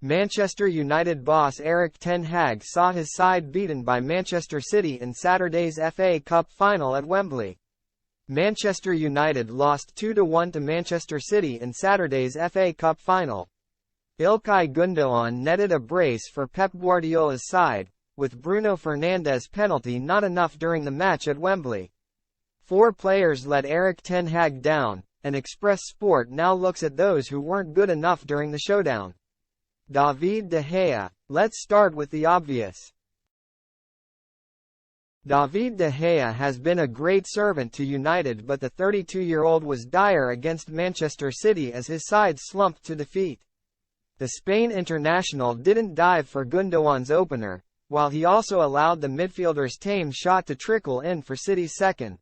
Manchester United boss Erik ten Hag saw his side beaten by Manchester City in Saturday's FA Cup final at Wembley. Manchester United lost 2-1 to Manchester City in Saturday's FA Cup final. Ilkay Gundogan netted a brace for Pep Guardiola's side, with Bruno Fernandes' penalty not enough during the match at Wembley. Four players let Erik ten Hag down, and Express Sport now looks at those who weren't good enough during the showdown. David de Gea. Let's start with the obvious. David de Gea has been a great servant to United, but the 32-year-old was dire against Manchester City as his side slumped to defeat. The Spain international didn't dive for Gundogan's opener, while he also allowed the midfielder's tame shot to trickle in for City's second.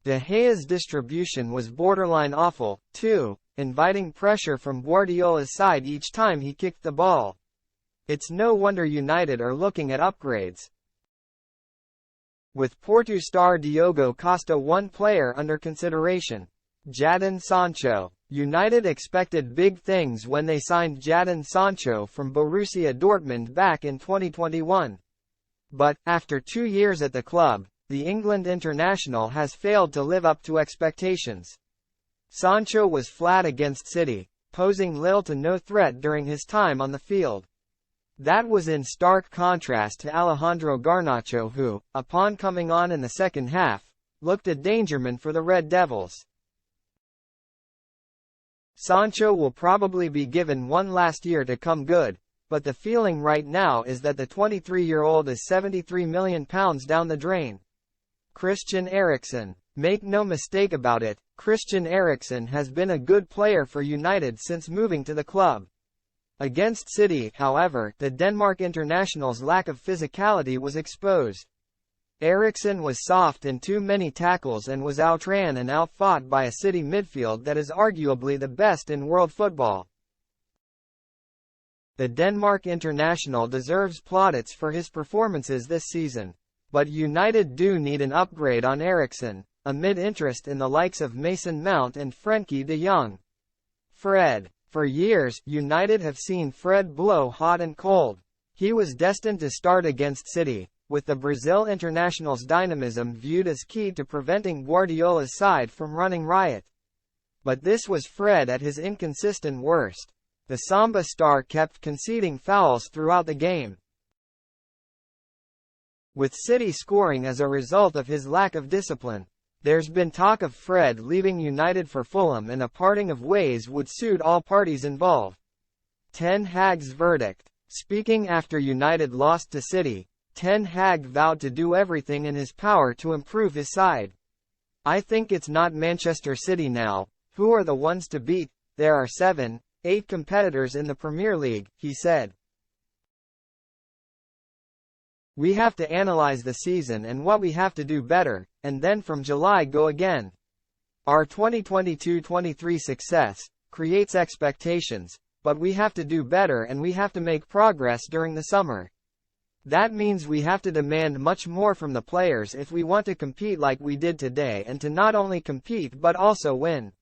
De Gea's distribution was borderline awful, too, inviting pressure from Guardiola's side each time he kicked the ball. It's no wonder United are looking at upgrades. With Porto star Diogo Costa one player under consideration. Jadon Sancho. United expected big things when they signed Jadon Sancho from Borussia Dortmund back in 2021. But, after 2 years at the club, the England international has failed to live up to expectations. Sancho was flat against City, posing little to no threat during his time on the field. That was in stark contrast to Alejandro Garnacho who, upon coming on in the second half, looked a dangerman for the Red Devils. Sancho will probably be given one last year to come good, but the feeling right now is that the 23-year-old is £73 million down the drain. Christian Eriksen. Make no mistake about it, Christian Eriksen has been a good player for United since moving to the club. Against City, however, the Denmark international's lack of physicality was exposed. Eriksen was soft in too many tackles and was outran and outfought by a City midfield that is arguably the best in world football. The Denmark international deserves plaudits for his performances this season. But United do need an upgrade on Eriksen, amid interest in the likes of Mason Mount and Frenkie de Jong. Fred. For years, United have seen Fred blow hot and cold. He was destined to start against City, with the Brazil international's dynamism viewed as key to preventing Guardiola's side from running riot. But this was Fred at his inconsistent worst. The Samba star kept conceding fouls throughout the game, with City scoring as a result of his lack of discipline. There's been talk of Fred leaving United for Fulham, and a parting of ways would suit all parties involved. Ten Hag's verdict. Speaking after United lost to City, Ten Hag vowed to do everything in his power to improve his side. I think it's not Manchester City now, who are the ones to beat. There are 7, 8 competitors in the Premier League, he said. We have to analyze the season and what we have to do better, and then from July go again. Our 2022-23 success creates expectations, but we have to do better and we have to make progress during the summer. That means we have to demand much more from the players if we want to compete like we did today, and to not only compete but also win.